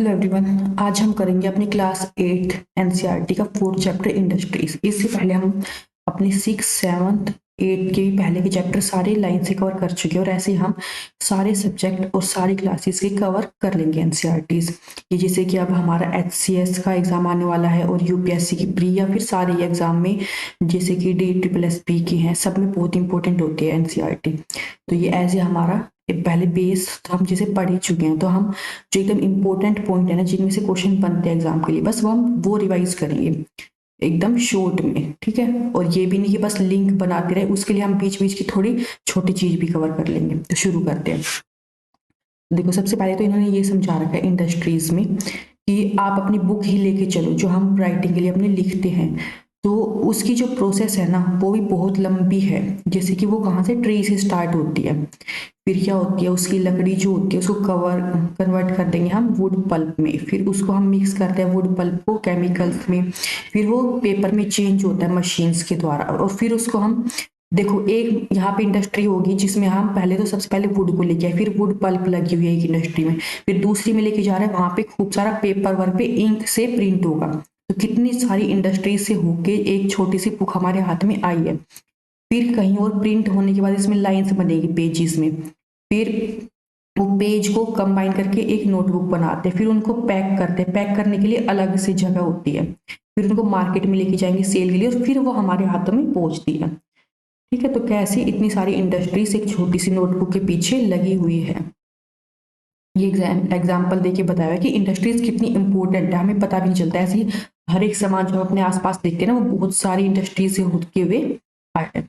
Hello everyone, आज हम करेंगे अपनी क्लास 8 एनसीईआरटी का फोर्थ चैप्टर इंडस्ट्रीज। इससे पहले हम अपने 6, 7, 8 के पहले के चैप्टर सारे लाइन से कवर कर चुके हैं और ऐसे हम सारे सब्जेक्ट और सारी क्लासेस के कवर कर लेंगे एनसीईआरटीज। ये जैसे कि अब हमारा एचसीएस का एग्जाम आने वाला है और यूपीएससी की प्री या फिर सारे एग्जाम में जैसे कि DSSS की हैं, सब में बहुत इंपॉर्टेंट होती है एनसीईआरटी। तो ये एज ए हमारा पहले बेस तो हम जैसे पढ़ ही चुके हैं, तो हम जो एकदम इम्पोर्टेंट पॉइंट है ना जिनमें से क्वेश्चन बनते हैं एग्जाम के लिए, बस वो रिवाइज करेंगे एकदम शॉर्ट में, ठीक है। और ये भी नहीं कि बस लिंक बनाते रहे, उसके लिए हम बीच बीच की थोड़ी छोटी चीज भी कवर कर लेंगे। तो शुरू करते हैं। देखो, सबसे पहले तो इन्होंने ये समझा रखा है इंडस्ट्रीज में कि आप अपनी बुक ही लेके चलो जो हम राइटिंग के लिए अपने लिखते हैं, तो उसकी जो प्रोसेस है ना वो भी बहुत लंबी है। जैसे कि वो कहाँ से ट्री से स्टार्ट होती है, फिर क्या होती है उसकी लकड़ी जो होती है उसको कन्वर्ट कर देंगे हम वुड पल्प में, फिर उसको हम मिक्स करते हैं वुड पल्प को केमिकल्स में, फिर वो पेपर में चेंज होता है मशीन्स के द्वारा, और फिर उसको हम देखो एक यहाँ पे इंडस्ट्री होगी जिसमें हम पहले तो सबसे पहले वुड को लेके आए, फिर वुड पल्प लगी हुई है एक इंडस्ट्री में, फिर दूसरी में लेके जा रहे हैं, वहां पे खूब सारा पेपर वर्क पे इंक से प्रिंट होगा। तो कितनी सारी इंडस्ट्रीज से होके एक छोटी सी बुक हमारे हाथ में आई है। फिर कहीं और प्रिंट होने के बाद इसमें लाइंस बनेगी पेजेस में, फिर वो पेज को कंबाइन करके एक नोटबुक बनाते हैं, फिर उनको पैक करते हैं, पैक करने के लिए अलग से जगह होती है, फिर उनको मार्केट में लेके जाएंगे सेल के लिए और फिर वो हमारे हाथों में पहुंचती है, ठीक है। तो कैसे इतनी सारी इंडस्ट्रीज एक छोटी सी नोटबुक के पीछे लगी हुई है। ये एग्जाम्पल देके बताया कि इंडस्ट्रीज कितनी इंपॉर्टेंट है, हमें पता भी नहीं चलता। ऐसे ही हर एक समाज जो अपने आसपास देखते हैं ना, वो बहुत सारी इंडस्ट्रीज से होते हुए आए हैं।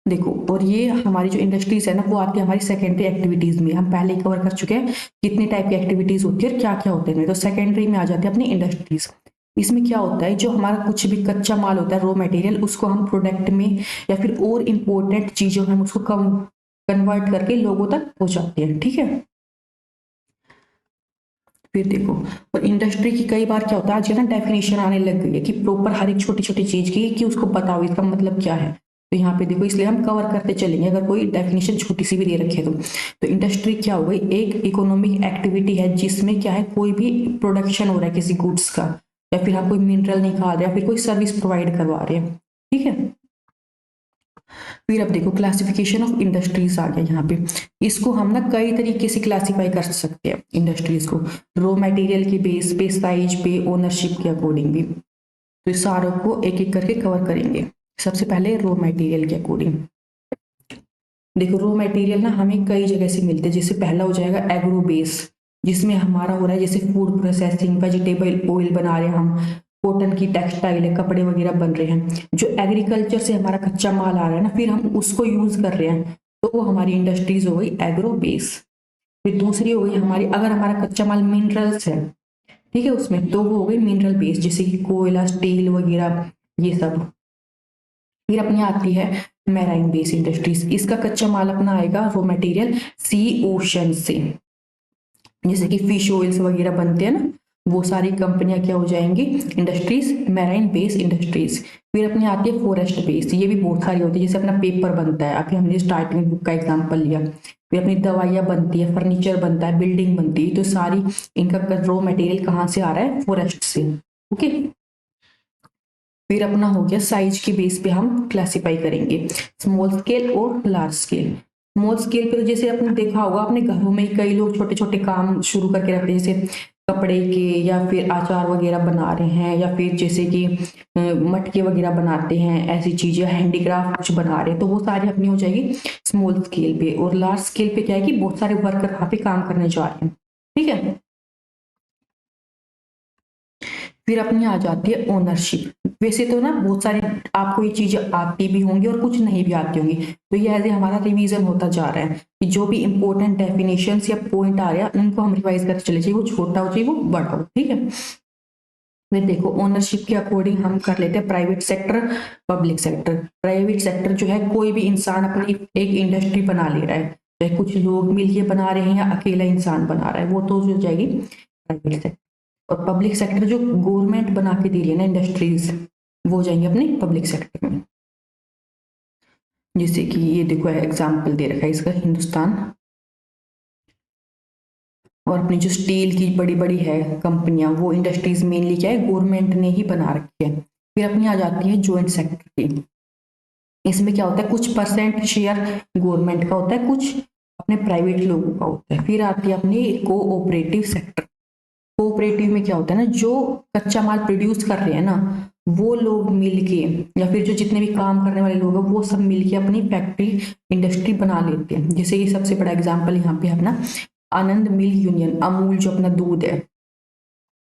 देखो, और ये हमारी जो इंडस्ट्रीज है ना वो आती है हमारी सेकेंडरी एक्टिविटीज में। हम पहले ही कवर कर चुके हैं कितने टाइप की एक्टिविटीज होती है और क्या क्या होते हैं। तो सेकेंडरी में आ जाते हैं अपनी इंडस्ट्रीज। इसमें क्या होता है, जो हमारा कुछ भी कच्चा माल होता है, रॉ मटेरियल, उसको हम प्रोडक्ट में या फिर और इम्पोर्टेंट चीजों में हम उसको कन्वर्ट करके लोगों तक पहुंचाते हैं, ठीक है। फिर देखो, और इंडस्ट्री की कई बार क्या होता है, आज ना डेफिनेशन आने लग गई है कि प्रॉपर हर एक छोटी छोटी चीज की कि उसको बताओ इसका मतलब क्या है। तो यहाँ पे देखो, इसलिए हम कवर करते चलेंगे अगर कोई डेफिनेशन छोटी सी भी दे रखे तो इंडस्ट्री क्या हो गई, एक इकोनॉमिक एक्टिविटी है जिसमें क्या है, कोई भी प्रोडक्शन हो रहा है किसी गुड्स का, या फिर हम कोई मिनरल निकाल रहे हैं या फिर कोई सर्विस प्रोवाइड करवा रहे हैं, ठीक है। फिर अब देखो, क्लासिफिकेशन ऑफ इंडस्ट्रीज आ गया यहाँ पे। इसको हम ना कई तरीके से क्लासिफाई कर सकते हैं इंडस्ट्रीज को, रॉ मटेरियल के बेस पे, साइज पे, ओनरशिप के अकॉर्डिंग भी। तो इस सारों को एक एक करके कवर करेंगे। सबसे पहले रॉ मटेरियल के अकॉर्डिंग देखो, रॉ मटेरियल ना हमें कई जगह से मिलते हैं। जैसे पहला हो जाएगा एग्रो बेस, जिसमें हमारा हो रहा है जैसे फूड प्रोसेसिंग, वेजिटेबल ऑयल बना रहे हैं हम, कॉटन की टेक्सटाइल है, कपड़े वगैरह बन रहे हैं, जो एग्रीकल्चर से हमारा कच्चा माल आ रहा है ना, फिर हम उसको यूज कर रहे हैं, तो वो हमारी इंडस्ट्रीज हो गई एग्रो बेस। फिर दूसरी हो गई हमारी, अगर हमारा कच्चा माल मिनरल्स है, ठीक है, उसमें तो वो हो गई मिनरल बेस, जैसे कि कोयला, स्टील वगैरह, ये सब। फिर अपनी आती है मैराइन बेस इंडस्ट्रीज, इसका कच्चा माल अपना आएगा रॉ मटेरियल सी ओशन से, जैसे कि फिश ऑयल्स वगैरह बनते हैं ना, वो सारी कंपनियां क्या हो जाएंगी, इंडस्ट्रीज, मैराइन बेस इंडस्ट्रीज। फिर अपनी आती है फॉरेस्ट बेस, ये भी बहुत सारी होती है, जैसे अपना पेपर बनता है, अभी हमने स्टार्टिंग बुक का एग्जांपल लिया। फिर अपनी दवाइयां बनती है, फर्नीचर बनता है, बिल्डिंग बनती है, तो सारी इनका रॉ मटेरियल कहाँ से आ रहा है, फॉरेस्ट से, ओके। फिर अपना हो गया साइज की बेस पे हम क्लासिफाई करेंगे, स्मॉल स्केल और लार्ज स्केल। स्मॉल स्केल पे तो जैसे आपने देखा होगा अपने घरों में कई लोग छोटे छोटे काम शुरू करके रखते हैं, जैसे कपड़े के, या फिर अचार वगैरह बना रहे हैं, या फिर जैसे कि मटके वगैरह बनाते हैं, ऐसी चीजें हैंडीक्राफ्ट कुछ बना रहे हैं, तो वो सारी अपनी हो जाएगी स्मॉल स्केल पे। और लार्ज स्केल पे क्या है कि बहुत सारे वर्कर वहां पे काम करने जा रहे हैं, ठीक है। फिर अपनी आ जाती है ओनरशिप। वैसे तो ना बहुत सारी आपको ये चीजें आती भी होंगी और कुछ नहीं भी आती होंगी, तो ये एज ए हमारा रिवीजन होता जा रहा है कि जो भी इंपॉर्टेंट डेफिनेशंस या पॉइंट आ रहे हैं उनको हम रिवाइज करते चले जाइए, वो छोटा हो चाहे वो बड़ा हो, ठीक है। फिर देखो, ओनरशिप के अकॉर्डिंग हम कर लेते हैं private sector, public sector. Private sector जो है, कोई भी इंसान अपनी एक इंडस्ट्री बना ले रहा है, चाहे कुछ लोग मिलके बना रहे हैं या अकेला इंसान बना रहा है, वो तो जो जाएगी प्राइवेट सेक्टर। और पब्लिक सेक्टर जो गवर्नमेंट बना के दे रही है ना इंडस्ट्रीज, वो जाएंगे अपने पब्लिक सेक्टर में। जैसे कि ये देखो एग्जाम्पल दे रखा है इसका, हिंदुस्तान और अपनी जो स्टील की बड़ी बड़ी है कंपनियां, वो इंडस्ट्रीज मेनली क्या है, गवर्नमेंट ने ही बना रखी है। फिर अपनी आ जाती है ज्वाइंट सेक्टर की। इसमें क्या होता है, कुछ परसेंट शेयर गवर्नमेंट का होता है, कुछ अपने प्राइवेट लोगों का होता है। फिर आती है अपनी कोऑपरेटिव सेक्टर। कोऑपरेटिव में क्या होता है ना, जो कच्चा माल प्रोड्यूस कर रहे हैं ना, वो लोग मिलके, या फिर जो जितने भी काम करने वाले लोग हैं, वो सब मिलके अपनी फैक्ट्री इंडस्ट्री बना लेते हैं। जैसे कि सबसे बड़ा एग्जांपल यहाँ पे है अपना आनंद मिल्क यूनियन, अमूल जो अपना दूध है,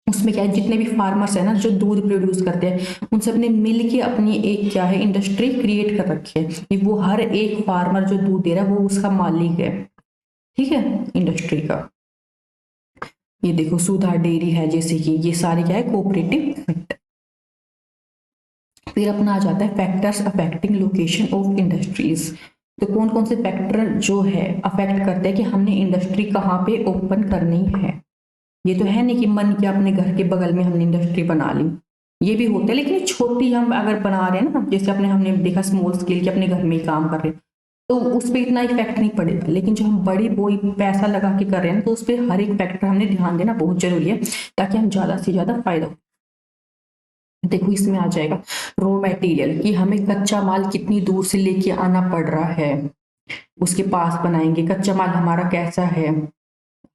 उसमें क्या है, जितने भी फार्मर्स है ना जो दूध प्रोड्यूस करते हैं, उन सब ने मिल के अपनी एक क्या है, इंडस्ट्री क्रिएट कर रखी है कि वो हर एक फार्मर जो दूध दे रहा है वो उसका मालिक है, ठीक है, इंडस्ट्री का। ये देखो सुधा डेयरी है, जैसे कि ये सारे क्या है, कोऑपरेटिव सेक्टर। फिर अपना आ जाता है factors affecting location of industries. तो कौन कौन से फैक्टर जो है अफेक्ट करते हैं कि हमने इंडस्ट्री कहाँ पे ओपन करनी है। ये तो है नहीं कि मन किया अपने घर के बगल में हमने इंडस्ट्री बना ली, ये भी होता है, लेकिन छोटी हम अगर बना रहे हैं ना, जैसे अपने हमने देखा स्मॉल स्केल के अपने घर में ही काम कर रहे हैं, तो उस पर इतना इफेक्ट नहीं पड़ेगा। लेकिन जो हम बड़ी बोई पैसा लगा के कर रहे हैं ना, तो उस पर हर एक फैक्टर हमने ध्यान देना बहुत जरूरी है, ताकि हम ज्यादा से ज्यादा फायदा हो। देखो इसमें आ जाएगा रॉ मटेरियल, कि हमें कच्चा माल कितनी दूर से लेके आना पड़ रहा है, उसके पास बनाएंगे, कच्चा माल हमारा कैसा है,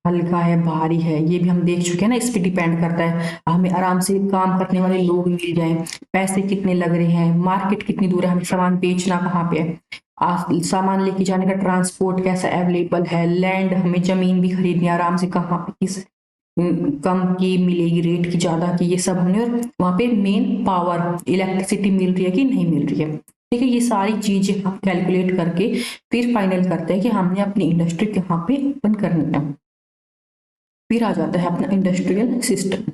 हल्का है भारी है, ये भी हम देख चुके हैं ना, इस पे डिपेंड करता है हमें आराम से काम करने वाले लोग मिल जाएं, पैसे कितने लग रहे हैं, मार्केट कितनी दूर है, हमें सामान बेचना कहाँ पे है, सामान लेके जाने का ट्रांसपोर्ट कैसा अवेलेबल है, लैंड हमें जमीन भी खरीदनी है आराम से कहाँ पे, किस कम की मिलेगी रेट की, ज्यादा की, ये सब हमने, और वहां पे मेन पावर इलेक्ट्रिसिटी मिल रही है कि नहीं मिल रही है, ठीक है, ये सारी चीजें हम कैलकुलेट करके फिर फाइनल करते हैं कि हमने अपनी इंडस्ट्री कहाँ पे ओपन करनी है। फिर आ जाता है अपना इंडस्ट्रियल सिस्टम।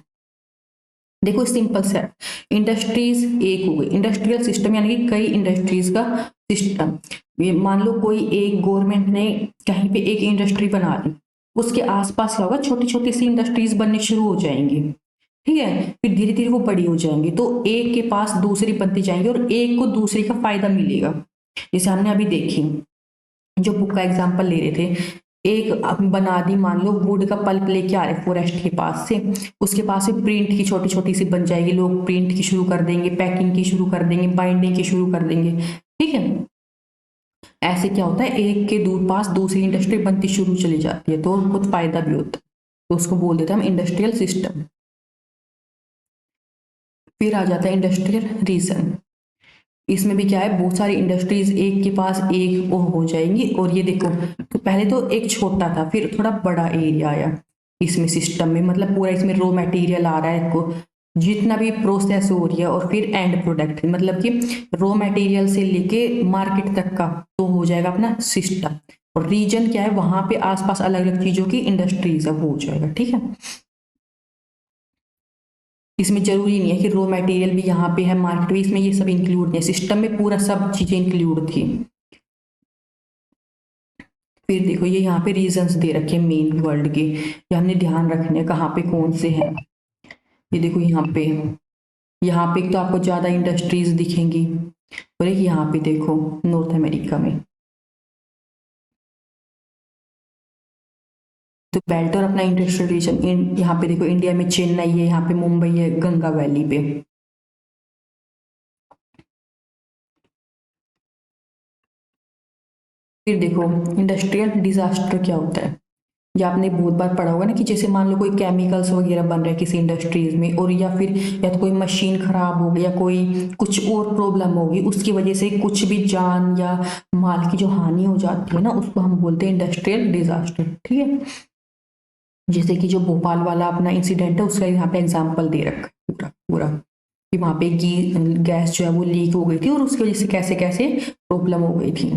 देखो सिंपल सा, इंडस्ट्रीज एक हो गई, इंडस्ट्रियल सिस्टम यानी कि कई इंडस्ट्रीज का सिस्टम। ये मान लो कोई एक गवर्नमेंट ने कहीं पे एक इंडस्ट्री बना ली, उसके आसपास क्या होगा, छोटी छोटी सी इंडस्ट्रीज बननी शुरू हो जाएंगी, ठीक है, फिर धीरे धीरे वो बड़ी हो जाएंगी, तो एक के पास दूसरी बनती जाएंगी और एक को दूसरी का फायदा मिलेगा। जैसे हमने अभी देखी, जो बुक का एग्जांपल ले रहे थे, एक बना दी, मान लो वुड का पल्प लेके आ रहे फॉरेस्ट के पास से, उसके पास से प्रिंट की छोटी छोटी सी बन जाएगी, लोग प्रिंट की शुरू कर देंगे, पैकिंग की शुरू कर देंगे, बाइंडिंग की शुरू कर देंगे, ठीक है। ऐसे क्या होता है, एक के दूर पास दूसरी इंडस्ट्री बनती शुरू चली जाती है, तो बहुत फायदा भी होता है, तो उसको बोल देते हैं हम इंडस्ट्रियल सिस्टम। फिर आ जाता है इंडस्ट्रियल रीजन। इसमें भी क्या है, बहुत सारी इंडस्ट्रीज एक के पास एक वो हो जाएंगी, और ये देखो, तो पहले तो एक छोटा था, फिर थोड़ा बड़ा एरिया आया इसमें सिस्टम में, मतलब पूरा इसमें रॉ मटेरियल आ रहा है, को जितना भी प्रोसेस हो रही है, और फिर एंड प्रोडक्ट, मतलब कि रॉ मटेरियल से लेके मार्केट तक का तो हो जाएगा अपना सिस्टम। और रीजन क्या है, वहां पे आसपास अलग अलग चीजों की इंडस्ट्रीज है, वो हो जाएगा, ठीक है। इसमें जरूरी नहीं है कि रॉ मटेरियल भी यहाँ पे है, मार्केट भी, इसमें ये सब इंक्लूड नहीं है, सिस्टम में पूरा सब चीजें इंक्लूड थी। फिर देखो ये यहाँ पे रीजंस दे रखे हैं मेन वर्ल्ड के, ये हमने ध्यान रखने हैं कहाँ पे कौन से हैं। ये देखो यहाँ पे एक तो आपको ज्यादा इंडस्ट्रीज दिखेंगी, और एक यहाँ पे देखो नॉर्थ अमेरिका में, तो बेल्ट और अपना इंडस्ट्रियल रीजन, यहाँ पे देखो इंडिया में चेन्नई है, यहाँ पे मुंबई है गंगा वैली पे। फिर देखो इंडस्ट्रियल डिजास्टर क्या होता है, या आपने बहुत बार पढ़ा होगा ना, कि जैसे मान लो कोई केमिकल्स वगैरह बन रहे हैं किसी इंडस्ट्रीज में, और या फिर या तो कोई मशीन खराब हो गई, या कोई कुछ और प्रॉब्लम होगी, उसकी वजह से कुछ भी जान या माल की जो हानि हो जाती है ना, उसको हम बोलते हैं इंडस्ट्रियल डिजास्टर, ठीक है। जैसे कि जो भोपाल वाला अपना इंसिडेंट है, उसका यहाँ पे एग्जाम्पल दे रखा है पूरा पूरा, कि वहां पे गैस जो है वो लीक हो गई थी, और उसकी वजह से कैसे कैसे प्रॉब्लम हो गई थी।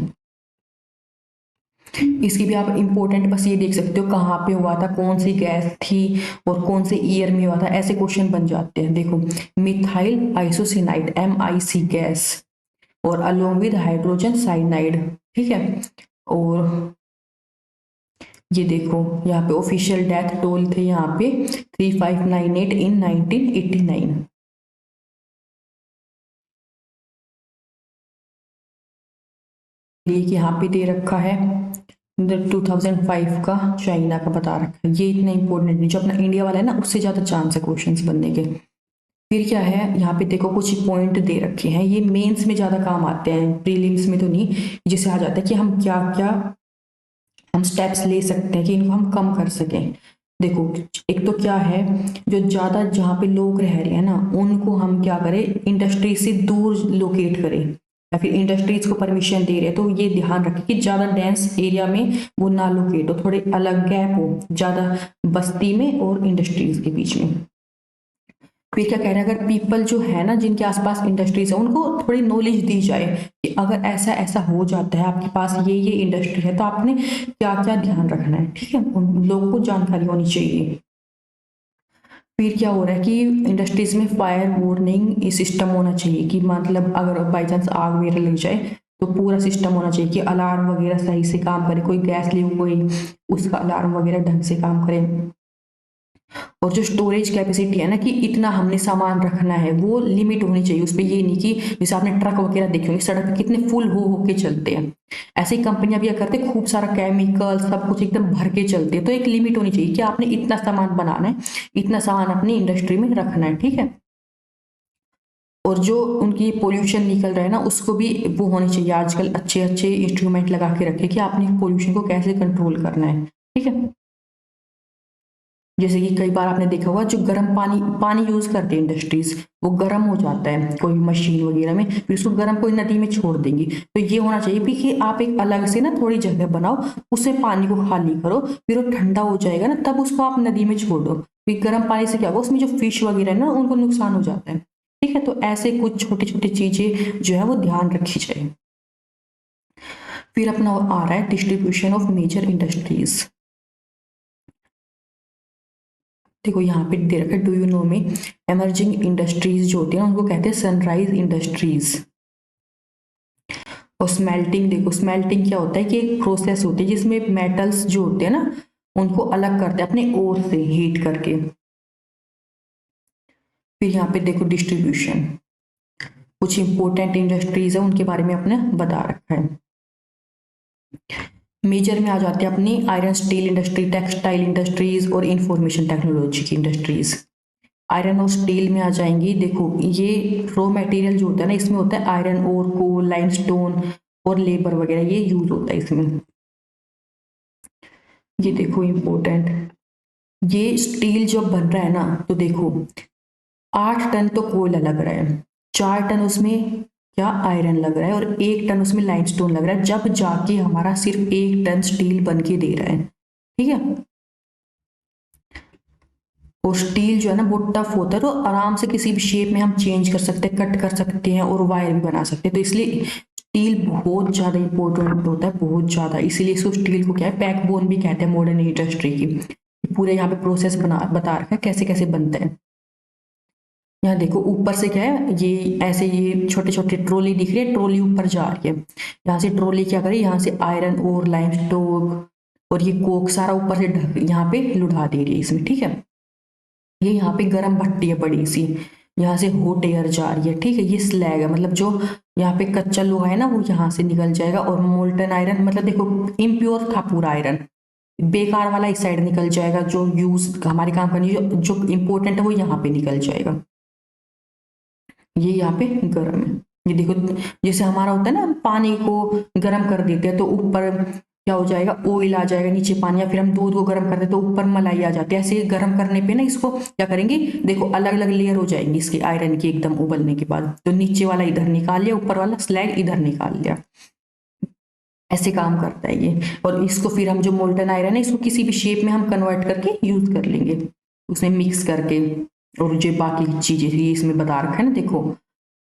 इसकी भी आप इम्पोर्टेंट बस ये देख सकते हो कहाँ पे हुआ था, कौन सी गैस थी, और कौन से ईयर में हुआ था, ऐसे क्वेश्चन बन जाते हैं। देखो मिथाइल आइसोसिनाइड MIC गैस, और अलोंग विद हाइड्रोजन साइनाइड, ठीक है। और ये देखो यहाँ पे ऑफिशियल डेथ टोल थे यहाँ पे 3598 इन 1989। ये यहाँ पे दे रखा है 2005 का चाइना का बता रखा है। ये इतना इंपॉर्टेंट नहीं, जो अपना इंडिया वाला है ना उससे ज़्यादा चांस है क्वेश्चंस बनने के। फिर क्या है, यहाँ पे देखो कुछ पॉइंट दे रखे हैं, ये मेंस में ज़्यादा काम आते हैं, प्रीलिम्स में तो नहीं। जैसे आ जाता है कि हम क्या क्या हम स्टेप्स ले सकते हैं कि इनको हम कम कर सकें। देखो, एक तो क्या है, जो ज़्यादा जहाँ पे लोग रह रहे हैं ना उनको हम क्या करें, इंडस्ट्री से दूर लोकेट करें, या फिर इंडस्ट्रीज को परमिशन दे रहे हैं तो ये ध्यान रखें कि ज़्यादा डेंस एरिया में वो ना लोकेट हो, थोड़े अलग गैप हो ज़्यादा बस्ती में और इंडस्ट्रीज के बीच में। फिर क्या कह रहे हैं, अगर पीपल जो है ना जिनके आसपास इंडस्ट्रीज है उनको थोड़ी नॉलेज दी जाए कि अगर ऐसा ऐसा हो जाता है, आपके पास ये इंडस्ट्री है तो आपने क्या क्या ध्यान रखना है, ठीक है, उन लोगों को जानकारी होनी चाहिए। फिर क्या हो रहा है कि इंडस्ट्रीज में फायर वार्निंग सिस्टम होना चाहिए, कि मतलब अगर बाई चांस आग वगैरह लग जाए तो पूरा सिस्टम होना चाहिए कि अलार्म वगैरह सही से काम करे, कोई गैस लीक हुई उसका अलार्म वगैरह ढंग से काम करे। और जो स्टोरेज कैपेसिटी है ना कि इतना हमने सामान रखना है वो लिमिट होनी चाहिए उस पर, ये नहीं कि जैसे आपने ट्रक वगैरह देखे होंगे सड़क पे कितने फुल हो के चलते हैं, ऐसे ही कंपनियां भी करते हैं, खूब सारा केमिकल सब कुछ एकदम भर के चलते हैं। तो एक लिमिट होनी चाहिए कि आपने इतना सामान बनाना है, इतना सामान अपनी इंडस्ट्री में रखना है, ठीक है। और जो उनकी पोल्यूशन निकल रहा है ना उसको भी वो होनी चाहिए, आजकल अच्छे अच्छे इंस्ट्रूमेंट लगा के रखे कि आपने पोल्यूशन को कैसे कंट्रोल करना है, ठीक है। जैसे कि कई बार आपने देखा होगा जो गर्म पानी पानी यूज करते हैं इंडस्ट्रीज, वो गर्म हो जाता है कोई मशीन वगैरह में, फिर उसको गर्म कोई नदी में छोड़ देंगी। तो ये होना चाहिए भी कि आप एक अलग से ना थोड़ी जगह बनाओ, उसमें पानी को खाली करो, फिर वो ठंडा हो जाएगा ना तब उसको आप नदी में छोड़ दो। फिर गर्म पानी से क्या होगा, उसमें जो फिश वगैरह है ना उनको नुकसान हो जाता है, ठीक है। तो ऐसे कुछ छोटी छोटी चीजें जो है वो ध्यान रखी जाए। फिर अपना आ रहा है डिस्ट्रीब्यूशन ऑफ मेजर इंडस्ट्रीज। देखो यहाँ पे दे रखा है, डू यू नो में एमर्जिंग इंडस्ट्रीज जो होती है ना उनको कहते हैं सनराइज इंडस्ट्रीज। और स्मेल्टिंग, देखो स्मेल्टिंग क्या होता है कि एक प्रोसेस होती है जिसमें मेटल्स जो होते हैं ना उनको अलग करते हैं अपने ओर से हीट करके। फिर यहाँ पे देखो डिस्ट्रीब्यूशन, कुछ इंपॉर्टेंट इंडस्ट्रीज है उनके बारे में अपने बता रखा है। मेजर में आ जाते हैं अपनी iron steel industry, textile industries और इंफॉर्मेशन टेक्नोलॉजी की इंडस्ट्रीज। आयरन और स्टील में आ जाएंगी, देखो ये रॉ मटेरियल जो होता है ना इसमें होता है आयरन और कोल लाइमस्टोन और लेबर वगैरह ये यूज होता है इसमें। ये देखो इंपॉर्टेंट, ये स्टील जब बन रहा है ना तो देखो 8 टन तो कोयला लग रहा है, 4 टन उसमें क्या आयरन लग रहा है और 1 टन उसमें लाइमस्टोन लग रहा है, जब जाके हमारा सिर्फ 1 टन स्टील बन के दे रहा है, ठीक है। और स्टील जो है ना बहुत टफ होता है, तो आराम से किसी भी शेप में हम चेंज कर सकते हैं, कट कर सकते हैं और वायर भी बना सकते हैं। तो इसलिए स्टील बहुत ज्यादा इंपॉर्टेंट होता है, बहुत ज्यादा, इसीलिए इसको स्टील को क्या है बैकबोन भी कहते हैं मॉडर्न इंडस्ट्री की। पूरे यहाँ पे प्रोसेस बना बता रखा है कैसे कैसे बनते हैं। यहाँ देखो ऊपर से क्या है, ये ऐसे ये छोटे छोटे ट्रॉली दिख रही है, ट्रॉली ऊपर जा रही है, यहाँ से ट्रॉली क्या करे, यहाँ से आयरन और लाइमस्टोन और ये कोक सारा ऊपर से ढक यहाँ पे लुढ़ा दे रही है इसमें, ठीक है। ये यहाँ पे गर्म भट्टी है बड़ी सी, यहाँ से हॉट एयर जा रही है, ठीक है। ये स्लैग है, मतलब जो यहाँ पे कच्चा लोहा है ना वो यहाँ से निकल जाएगा, और मोल्टन आयरन मतलब देखो इम्प्योर था पूरा आयरन, बेकार वाला इस साइड निकल जाएगा, जो यूज हमारे काम का नहीं, जो इम्पोर्टेंट है वो यहाँ पे निकल जाएगा। ये यहाँ पे गर्म है, ये देखो जैसे हमारा होता है ना पानी को गर्म कर देते हैं तो ऊपर क्या हो जाएगा, ऑयल आ जाएगा नीचे पानी, या फिर हम दूध को गर्म करते हैं तो ऊपर मलाई आ जाती है, ऐसे गर्म करने पे ना इसको क्या करेंगे, देखो अलग अलग लेयर हो जाएंगी इसकी आयरन की एकदम उबलने के बाद, तो नीचे वाला इधर निकाल लिया, ऊपर वाला स्लैग इधर निकाल लिया, ऐसे काम करता है ये। और इसको फिर हम जो मोल्टन आयरन है इसको किसी भी शेप में हम कन्वर्ट करके यूज कर लेंगे, उसमें मिक्स करके। और जो बाकी चीजें थी इसमें बता रखा है ना, देखो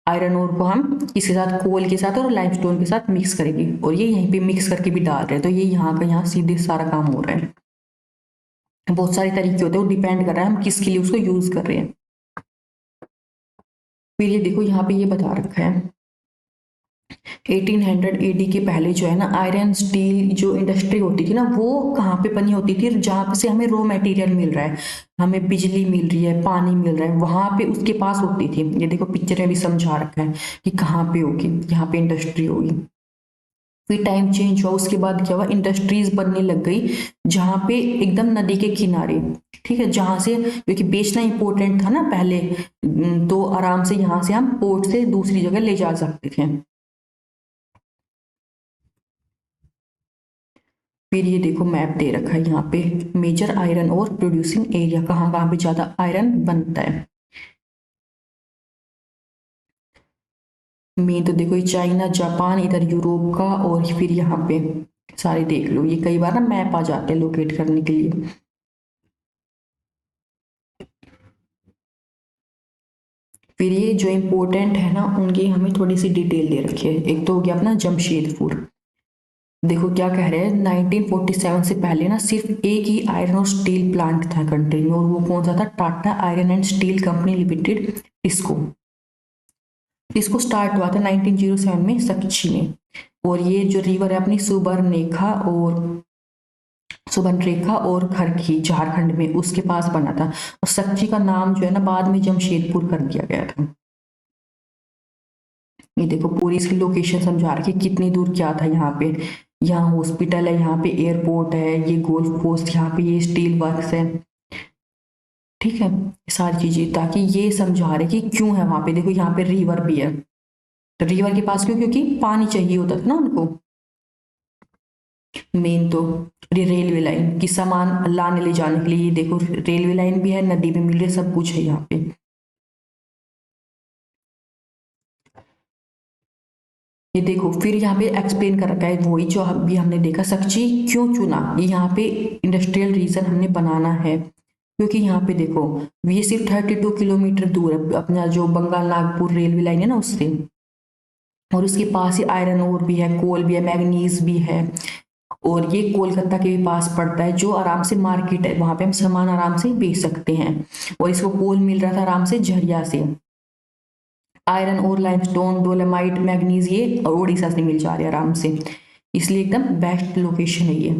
आयरन ओर को हम इसके साथ कोल के साथ और लाइमस्टोन के साथ मिक्स करेंगे, और ये यहीं पे मिक्स करके भी डाल रहे हैं, तो ये यहाँ का यहाँ सीधे सारा काम हो रहा है। बहुत सारे तरीके होते हैं, वो डिपेंड कर रहा है हम किसके लिए उसको यूज कर रहे हैं। फिर ये देखो यहाँ पे ये बता रखा है 1800 एडी के पहले जो है ना आयरन स्टील जो इंडस्ट्री होती थी ना वो कहाँ पे बनी होती थी, जहाँ से हमें रॉ मटेरियल मिल रहा है, हमें बिजली मिल रही है, पानी मिल रहा है, वहां पे उसके पास होती थी। ये देखो पिक्चर में भी समझा रखा है कि कहाँ पे होगी, यहाँ पे इंडस्ट्री होगी। फिर टाइम चेंज हुआ, उसके बाद क्या हुआ, इंडस्ट्रीज बनने लग गई जहाँ पे एकदम नदी के किनारे, ठीक है, जहाँ से, क्योंकि बेचना इंपॉर्टेंट था ना पहले, तो आराम से यहाँ से हम पोर्ट से दूसरी जगह ले जा सकते थे। फिर ये देखो मैप दे रखा है यहाँ पे, मेजर आयरन और प्रोड्यूसिंग एरिया, कहाँ कहाँ पे ज्यादा आयरन बनता है। मेन तो देखो ये चाइना, जापान, इधर यूरोप का, और फिर यहाँ पे सारे देख लो, ये कई बार ना मैप आ जाते हैं लोकेट करने के लिए। फिर ये जो इम्पोर्टेंट है ना, उनकी हमें थोड़ी सी डिटेल दे रखी है। एक तो हो गया अपना जमशेदपुर। देखो क्या कह रहे हैं, 1947 से पहले ना सिर्फ एक ही आयरन और स्टील प्लांट था कंट्री में, और वो कौन सा था, Tata iron and steel company limited, इसको इसको स्टार्ट हुआ था 1907 में सक्ची में। और ये जो रिवर है अपनी सुबर्णरेखा और खरखी झारखंड में, उसके पास बना था। और सक्ची का नाम जो है ना बाद में जमशेदपुर कर दिया गया था। ये देखो पूरी इसकी लोकेशन समझा रखी है, कितनी दूर क्या था यहाँ पे। यहाँ हॉस्पिटल है, यहाँ पे एयरपोर्ट है, ये गोल्फ कोस्ट, यहाँ पे ये स्टील वर्क्स है, ठीक है, सारी चीजें, ताकि ये समझा रहे कि क्यों है वहां पे। देखो यहाँ पे रिवर भी है, तो रिवर के पास क्यों, क्योंकि पानी चाहिए होता था ना उनको। मेन तो रेलवे लाइन की सामान लाने ले जाने के लिए, ये देखो रेलवे लाइन भी है, नदी भी मिल रही है, सब कुछ है यहाँ पे। ये देखो फिर यहाँ पे एक्सप्लेन कर रखा है, वही जो अभी हमने देखा, सक्ची क्यों चुना, ये यहाँ पे इंडस्ट्रियल रीजन हमने बनाना है, क्योंकि यहाँ पे देखो ये सिर्फ 32 किलोमीटर दूर है अपना जो बंगाल नागपुर रेलवे लाइन है ना उससे, और उसके पास ही आयरन ओर भी है, कोल भी है, मैग्नीज भी है। और ये कोलकाता के भी पास पड़ता है, जो आराम से मार्केट है, वहां पे हम सामान आराम से बेच सकते हैं। और इसको कोल मिल रहा था आराम से झरिया से, आयरन और लाइमस्टोन, डोलेमाइट, मैग्नीज ये और उड़ीसा से मिल जा रहे हैं आराम से, इसलिए एकदम बेस्ट लोकेशन है ये।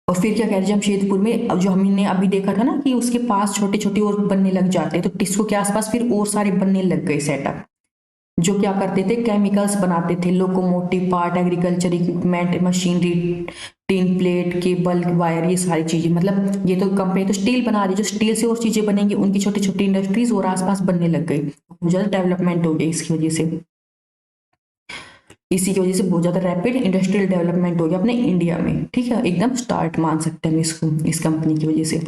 और फिर क्या कह रहे हैं, जमशेदपुर में अब जो हमने अभी देखा था ना कि उसके पास छोटे छोटे और बनने लग जाते हैं, तो टिस्को के आसपास फिर और सारे बनने लग गए सेटअप, जो क्या करते थे, केमिकल्स बनाते थे, locomotive part, agriculture equipment, machinery, tin plate, cable, wire, ये सारी चीजें, मतलब ये तो कंपनी तो स्टील बना रही है, जो स्टील से और चीजें बनेंगी उनकी छोटी छोटी इंडस्ट्रीज और आसपास बनने लग गई, बहुत ज्यादा डेवलपमेंट हो गई इसकी वजह से। इसी की वजह से बहुत ज्यादा रैपिड इंडस्ट्रियल डेवलपमेंट हो गया अपने इंडिया में, ठीक है, एकदम स्टार्ट मान सकते हैं इसको, इस कंपनी की वजह से।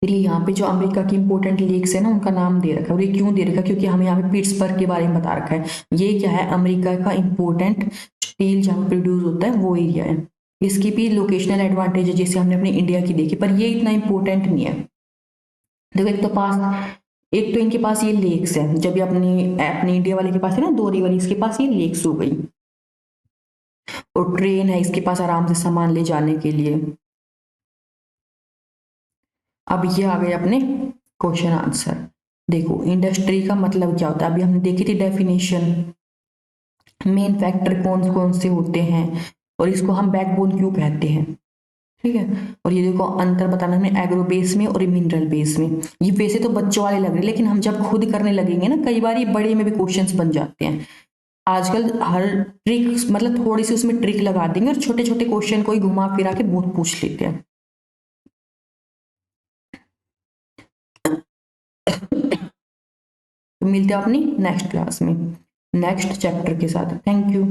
फिर ये यहाँ पे जो अमेरिका की इंपॉर्टेंट लेक्स है ना, उनका नाम दे रखा है, और ये क्यों दे रखा है, क्योंकि हमें यहाँ पे पिट्सबर्ग के बारे में बता रखा है। ये क्या है, अमेरिका का इंपॉर्टेंट स्टील जहाँ प्रोड्यूस होता है वो एरिया है। इसकी भी लोकेशनल एडवांटेज है, जैसे हमने अपने इंडिया की देखी, पर ये इतना इंपॉर्टेंट नहीं है। देखो एक तो इनके पास ये लेक्स है, जब ये अपनी अपने इंडिया वाले के पास है ना दो रिवर, इसके पास ये लेक्स हो गई, और ट्रेन है इसके पास आराम से सामान ले जाने के लिए। अब ये आ गए अपने क्वेश्चन आंसर। देखो इंडस्ट्री का मतलब क्या होता है, अभी हमने देखी थी डेफिनेशन, मेन फैक्टर कौन कौन से होते हैं, और इसको हम बैकबोन क्यों कहते हैं, ठीक है। और ये देखो अंतर बताना हमें एग्रो बेस में और मिनरल बेस में। ये वैसे तो बच्चों वाले लग रहे हैं, लेकिन हम जब खुद करने लगेंगे ना, कई बार ये बड़े में भी क्वेश्चंस बन जाते हैं। आजकल हर ट्रिक, मतलब थोड़ी सी उसमें ट्रिक लगा देंगे, और छोटे छोटे क्वेश्चन को ही घुमा फिरा के बहुत पूछ लेते हैं। तो मिलते हैं अपनी नेक्स्ट क्लास में नेक्स्ट चैप्टर के साथ। Thank you.